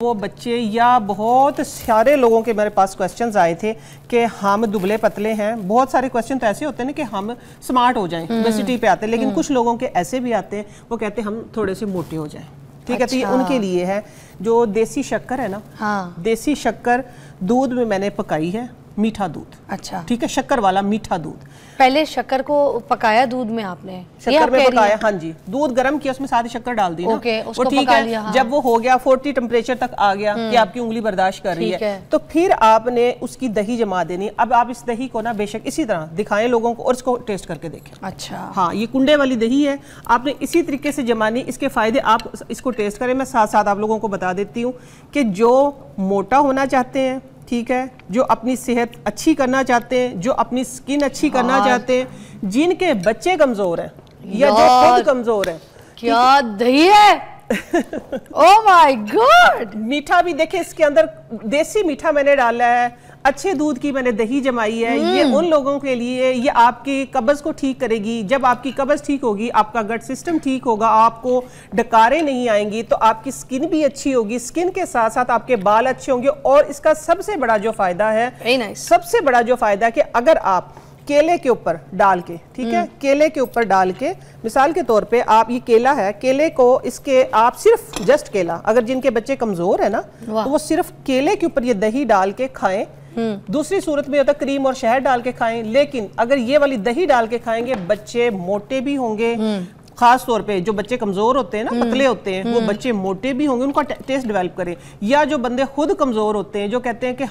वो बच्चे या बहुत सारे लोगों के मेरे पास क्वेश्चंस आए थे कि हम दुबले पतले हैं। बहुत सारे क्वेश्चन तो ऐसे होते हैं ना कि हम स्मार्ट हो जाएं, ओबेसिटी पे आते हैं, लेकिन कुछ लोगों के ऐसे भी आते हैं वो कहते हैं हम थोड़े से मोटे हो जाएं। ठीक है, तो ये उनके लिए है। जो देसी शक्कर है ना, हाँ। देसी शक्कर दूध में मैंने पकाई है, मीठा दूध। अच्छा, ठीक है, शक्कर वाला मीठा दूध। पहले शक्कर को पकाया दूध में आपने? शक्कर में पकाया, हाँ जी, दूध गर्म किया, उसमें सारी शक्कर डाल दी ना, उसको ठीक पका है। लिया, हाँ। जब वो हो गया 40 टेम्परेचर तक आ गया कि आपकी उंगली बर्दाश्त कर रही है, तो फिर आपने उसकी दही जमा देनी। अब आप इस दही को ना बेशक इसी तरह दिखाएं लोगों को और इसको टेस्ट करके देखें। अच्छा, हाँ, ये कुंडे वाली दही है, आपने इसी तरीके से जमानी। इसके फायदे आप इसको टेस्ट करें। मैं साथ साथ आप लोगों को बता देती हूँ कि जो मोटा होना चाहते हैं, ठीक है, जो अपनी सेहत अच्छी करना चाहते हैं, जो अपनी स्किन अच्छी करना चाहते हैं, जिनके बच्चे कमजोर हैं या जो खुद कमजोर है, क्या दही है। Oh my God. मीठा भी देखे, इसके अंदर देसी मीठा मैंने डाला है, अच्छे दूध की मैंने दही जमाई है। ये उन लोगों के लिए, ये आपकी कब्ज को ठीक करेगी। जब आपकी कब्ज ठीक होगी, आपका गट सिस्टम ठीक होगा, आपको डकारें नहीं आएंगी, तो आपकी स्किन भी अच्छी होगी। स्किन के साथ साथ आपके बाल अच्छे होंगे। और इसका सबसे बड़ा जो फायदा है, सबसे बड़ा जो फायदा है कि अगर आप केले के ऊपर डाल के, ठीक है, केले के ऊपर डाल के, मिसाल के तौर पे आप, ये केला है, केले को इसके आप सिर्फ जस्ट केला, अगर जिनके बच्चे कमजोर है ना, तो वो सिर्फ केले के ऊपर ये दही डाल के खाएं। दूसरी सूरत में होता है क्रीम और शहद डाल के खाएं, लेकिन अगर ये वाली दही डाल के खाएंगे, बच्चे मोटे भी होंगे। खास तौर पे जो बच्चे कमजोर होते हैं ना, पतले होते हैं, वो बच्चे मोटे भी होंगे। उनका टेस्ट डेवलप करें। या जो बंदे खुद कमजोर होते हैं, जो कहते हैं कि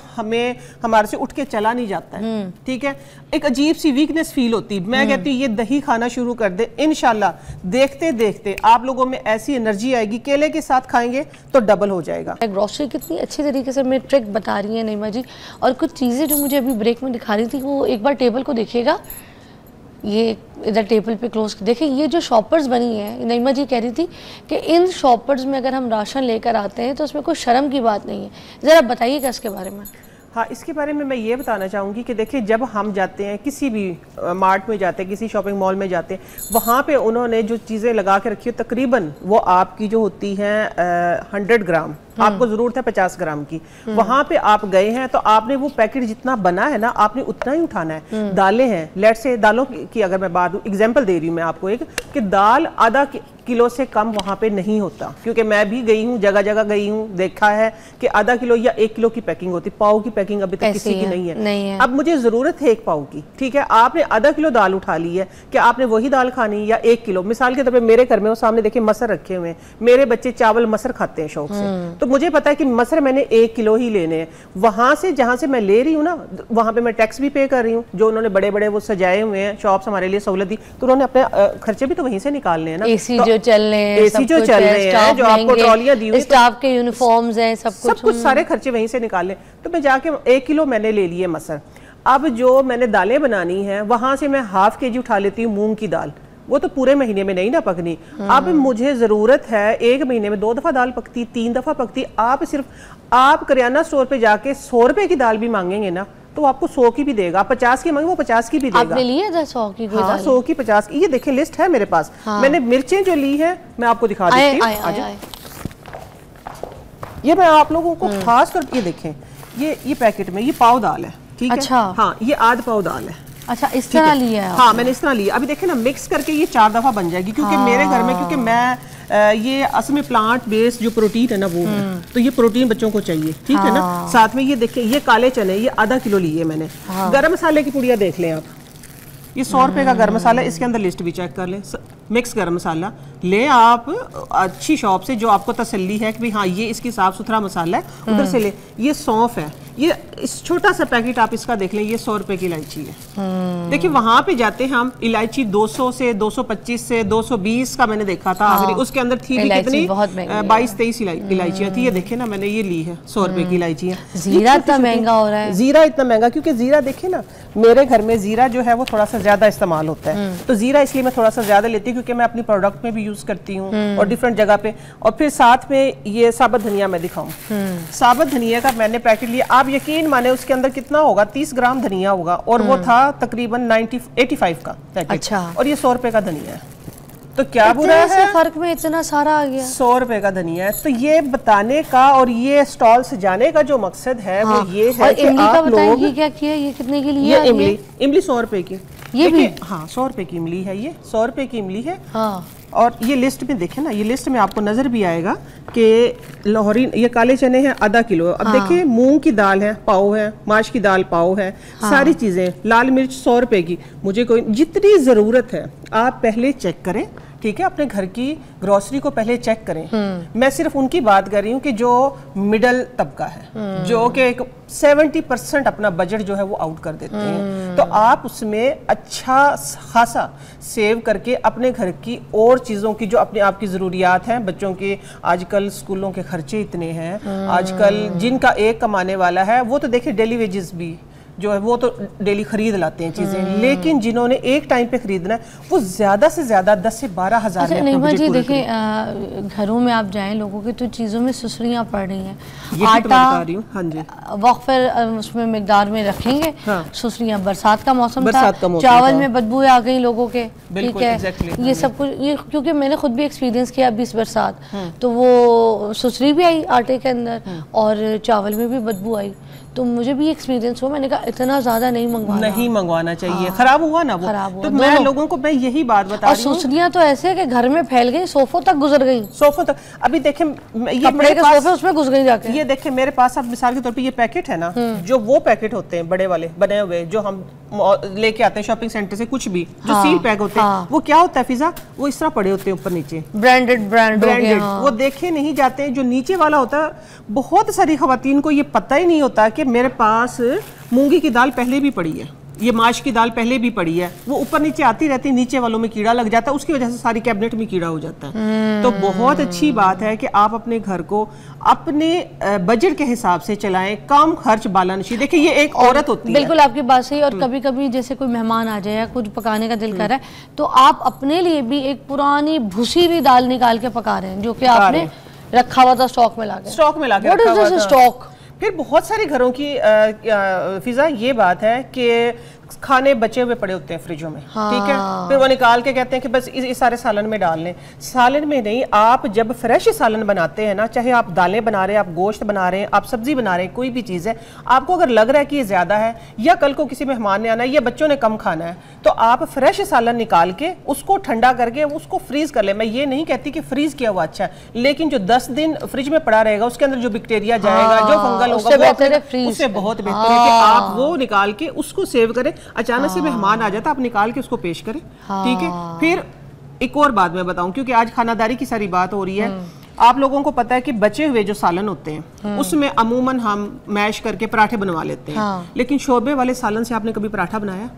हमारे से उठ के चला नहीं जाता है, ठीक है, एक अजीब सी वीकनेस फील होती है, मैं कहती हूँ ये दही खाना शुरू कर दे, इंशाल्लाह देखते देखते आप लोगों में ऐसी एनर्जी आएगी। केले के साथ खाएंगे तो डबल हो जाएगा। ग्रोसरी कितनी अच्छी तरीके से मैं ट्रिक बता रही है नईमा जी, और कुछ चीज़ें जो मुझे अभी ब्रेक में दिखा रही थी, वो एक बार टेबल को देखिएगा, ये इधर टेबल पे क्लोज देखिए। ये जो शॉपर्स बनी है, नईमा जी कह रही थी कि इन शॉपर्स में अगर हम राशन लेकर आते हैं तो उसमें कोई शर्म की बात नहीं है। ज़रा बताइएगा इसके बारे में। हाँ, इसके बारे में मैं ये बताना चाहूँगी कि देखिए, जब हम जाते हैं किसी भी मार्ट में जाते हैं, किसी शॉपिंग मॉल में जाते हैं, वहाँ पे उन्होंने जो चीज़ें लगा के रखी है, तकरीबन वो आपकी जो होती हैं 100 ग्राम, आपको जरूरत है 50 ग्राम की। वहां पे आप गए हैं तो आपने वो पैकेट जितना बना है ना, आपने उतना ही उठाना है। दालें हैं, लेट से दालों की अगर मैं बात एग्जांपल दे रही हूँ मैं आपको एक, कि दाल आधा किलो से कम वहां पे नहीं होता, क्योंकि मैं भी गई हूँ, जगह जगह गई हूँ, देखा है कि आधा किलो या 1 किलो की पैकिंग होती। पाव की पैकिंग अभी तक किसी की नहीं है। अब मुझे जरूरत है 1 पाव की, ठीक है, आपने आधा किलो दाल उठा ली है, कि आपने वही दाल खानी या 1 किलो। मिसाल के तौर पर मेरे घर में वो सामने देखिए मसर रखे हुए हैं, मेरे बच्चे चावल मसर खाते हैं शौक से, तो मुझे पता है कि मसर मैंने 1 किलो ही लेने हैं। वहां से जहां से मैं ले रही हूँ ना, वहां पे मैं टैक्स भी पे कर रही हूँ। जो उन्होंने बड़े बड़े वो सजाए हुए हैं शॉप्स हमारे लिए सहूलत दी, तो उन्होंने अपने खर्चे भी तो वहीं से निकालने हैं ना। एसी जो चल रहे हैं, जो चल रहे हैं, जो आपको ट्रॉलियां दी हुई, स्टाफ के यूनिफॉर्म्स हैं, सब कुछ सारे खर्चे वहीं से निकाले। तो मैं जाके 1 किलो मैंने ले लिए मसर। अब जो मैंने दालें बनानी है, वहां से मैं ½ kg उठा लेती हूँ मूंग की दाल। वो तो पूरे महीने में नहीं ना पकनी। अब मुझे जरूरत है 1 महीने में 2 दफा दाल पकती, 3 दफा पकती। आप करियाना स्टोर पे जाके 100 रुपए की दाल भी मांगेंगे ना, तो आपको 100 की भी देगा। 50 की मांगे, वो 50 की भी देगा। आपने लिए था 100 की? हाँ, 100 की, 50 की। ये देखिए लिस्ट है मेरे पास। हाँ। मैंने मिर्चें जो ली है मैं आपको दिखा देती हूँ। ये मैं आप लोगों को खास तौर ये देखें, ये पैकेट में ये पाव दाल है, ठीक है। अच्छा। हाँ, ये आध पाव दाल है। अच्छा, इस तरह लिया है? हाँ, मैंने इस तरह लिया। अभी देखें ना, मिक्स करके ये 4 दफा बन जाएगी, क्योंकि मेरे घर में, क्योंकि मैं ये असल में प्लांट बेस्ड जो प्रोटीन है ना वो है, तो ये प्रोटीन बच्चों को चाहिए, ठीक है ना। साथ में ये देखिए, ये काले चने, ये आधा किलो लिए मैंने। गरम मसाले की पुड़िया देख लें आप, ये 100 रुपए का गरम मसाला, इसके अंदर लिस्ट भी चेक कर लें। मिक्स गरम मसाला ले आप अच्छी शॉप से, जो आपको तसल्ली है कि भाई हाँ ये इसकी साफ सुथरा मसाला है, उधर से ले। ये सौंफ है, ये इस छोटा सा पैकेट आप इसका देख लें, ये 100 रुपए की इलायची है। देखिए वहां पे जाते हैं हम, इलायची 200 से 225 से 220 का मैंने देखा था। हाँ, उसके अंदर थी भी कितनी, 22-23 इलायचियां थी। ये देखे ना, मैंने ये ली है 100 रुपए की इलायची। जीरा इतना महंगा हो रहा है। जीरा इतना महंगा, क्योंकि जीरा देखे ना, मेरे घर में जीरा जो है वो थोड़ा सा ज्यादा इस्तेमाल होता है, तो जीरा इसलिए मैं थोड़ा सा ज्यादा लेती हूँ, क्योंकि मैं अपनी प्रोडक्ट में भी यूज करती हूँ और डिफरेंट जगह पे। और फिर साथ में ये साबुत धनिया मैं दिखाऊं, साबुत धनिया का मैंने पैकेट लिया। आप यकीन माने उसके अंदर कितना होगा, 30 ग्राम धनिया होगा, और वो था तकरीबन 85 का पैकेट। अच्छा। और ये 100 रुपए का धनिया है। तो क्या बुरा है, फर्क में इतना सारा आ गया। 100 रुपए का धनिया है। तो ये बताने का और ये स्टॉल सजाने का जो मकसद है वो ये है कि आप लोग, ये क्या किया, ये कितने की लिए? ये इमली 100 रुपए की, ये भी हाँ 100 रुपए की इमली है, ये 100 रुपए की इमली है। हाँ। और ये लिस्ट में देखें ना, ये लिस्ट में आपको नजर भी आएगा कि लाहौरी, ये काले चने हैं आधा किलो। अब हाँ। देखिए मूंग की दाल है पाव है, माश की दाल पाव है, हाँ। सारी चीजें, लाल मिर्च 100 रुपए की। मुझे कोई जितनी जरूरत है आप पहले चेक करें, ठीक है, अपने घर की ग्रोसरी को पहले चेक करें। मैं सिर्फ उनकी बात कर रही हूँ कि जो मिडल तबका है, जो कि 70% अपना बजट जो है वो आउट कर देते हैं, तो आप उसमें अच्छा खासा सेव करके अपने घर की और चीज़ों की जो अपने आप की ज़रूरियात हैं, बच्चों के आजकल स्कूलों के खर्चे इतने हैं, आजकल जिनका एक कमाने वाला है वो तो देखिए डेली वेजेस भी जो है वो तो डेली खरीद लाते हैं चीजें, लेकिन जिन्होंने एक टाइम पे खरीदना है वो ज्यादा से ज्यादा 10 से 12 हज़ार में नहीं जी, देखिए घरों में आप जाएं लोगों की तो चीज़ों में सुसरियाँ पड़ रही हैं। आटा हाँ जी वक्त फिर उसमें मिकदार में रखेंगे, हाँ। सुसरियाँ, बरसात का मौसम था, चावल में बदबू आ गई लोगों के, ठीक है, ये सब कुछ, ये क्योंकि मैंने खुद भी एक्सपीरियंस किया 20 बरसात, तो वो सुसरी भी आई आटे के अंदर और चावल में भी बदबू आई, तो मुझे भी एक्सपीरियंस हुआ। मैंने कहा इतना ज्यादा नहीं मंगवाना चाहिए, हाँ। खराब हुआ ना वो, खराब हुआ। तो मैं लोगों को मैं यही बात बता रही हूँ। सुसरियाँ तो ऐसे कि घर में फैल गई, सोफों तक गुजर गई, सोफों तक। अभी देखें ये कपड़े के सोफे उसमें घुस गई जाके। ये देखें मेरे पास, अब मिसाल के तौर पे ये पैकेट है ना, जो वो पैकेट होते हैं बड़े वाले बने हुए जो हम लेके आते हैं शॉपिंग सेंटर से, कुछ भी जो सील पैक होते हैं, वो क्या होता है फिजा, वो इस तरह पड़े होते हैं ऊपर नीचे, ब्रांडेड, वो देखे नहीं जाते हैं। जो नीचे वाला होता है, बहुत सारी खवातीन को ये पता ही नहीं होता कि मेरे पास मूंगी की दाल पहले भी पड़ी है, ये माश की दाल पहले भी पड़ी है, वो ऊपर नीचे आती रहती है, नीचे वालों में कीड़ा लग जाता है, उसकी वजह से सारी कैबिनेट में कीड़ा हो जाता है। तो बहुत अच्छी बात है कि आप अपने घर को अपने बजट के हिसाब से चलाएं, कम खर्च बालानशी। देखिए ये एक औरत होती है, बिल्कुल आपकी बात सही। और कभी कभी जैसे कोई मेहमान आ जाए या कुछ पकाने का दिल कर रहा है, तो आप अपने लिए भी एक पुरानी भूसी हुई दाल निकाल के पका रहे हैं, जो कि आपने रखा हुआ था स्टॉक में लाके। What is this stock? फिर बहुत सारे घरों की फिजा ये बात है कि खाने बचे हुए पड़े होते हैं फ्रिजों में, हाँ। ठीक है, फिर वो निकाल के कहते हैं कि बस इस सारे सालन में डाल लें। सालन में नहीं, आप जब फ्रेश सालन बनाते हैं ना, चाहे आप दालें बना रहे हैं, आप गोश्त बना रहे हैं, आप सब्जी बना रहे हैं, कोई भी चीज़ है, आपको अगर लग रहा है कि ये ज़्यादा है या कल को किसी मेहमान ने आना है या बच्चों ने कम खाना है, तो आप फ्रेश सालन निकाल के उसको ठंडा करके उसको फ्रीज कर ले। मैं ये नहीं कहती कि फ्रीज किया हुआ अच्छा है, लेकिन जो 10 दिन फ्रिज में पड़ा रहेगा उसके अंदर जो बैक्टीरिया जाएगा, जो फंगल होगा, उससे बहुत बेहतर है कि आप वो निकाल के उसको सेव करें। अचानक से मेहमान आ जाता, आप निकाल के उसको पेश करें, ठीक है। फिर एक और बात मैं बताऊं, क्योंकि आज खानादारी की सारी बात हो रही है, आप लोगों को पता है कि बचे हुए जो सालन होते हैं उसमें अमूमन हम मैश करके पराठे बनवा लेते हैं, हाँ। लेकिन शोरबे वाले सालन से आपने कभी पराठा बनाया?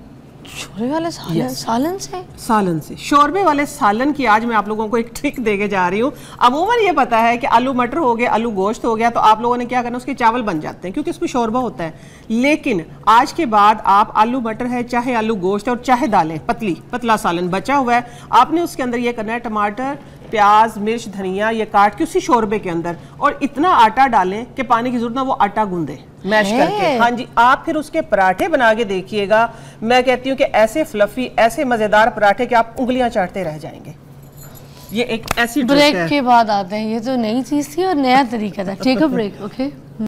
शोरबे वाले सालन से शोरबे वाले सालन की आज मैं आप लोगों को एक ट्रिक देके जा रही हूँ। अमूमन ये पता है कि आलू मटर हो गया, आलू गोश्त हो गया, तो आप लोगों ने क्या करना, उसके चावल बन जाते हैं क्योंकि उसमें शोरबा होता है। लेकिन आज के बाद आप आलू मटर है, चाहे आलू गोश्त है और चाहे दालें, पतला सालन बचा हुआ है, आपने उसके अंदर ये करना है, टमाटर प्याज मिर्च धनिया ये काट के उसी शोरबे के अंदर, और इतना आटा डालें कि पानी की जरूरत ना, वो आटा गूंदे मैश करके, हाँ जी। आप फिर उसके पराठे बना के देखिएगा, मैं कहती हूँ कि ऐसे फ्लफी, ऐसे मजेदार पराठे कि आप उंगलियां चाटते रह जाएंगे। ये एक ऐसी ब्रेक के बाद आते हैं, ये तो नई चीज थी और नया तरीका था। Take a break, okay.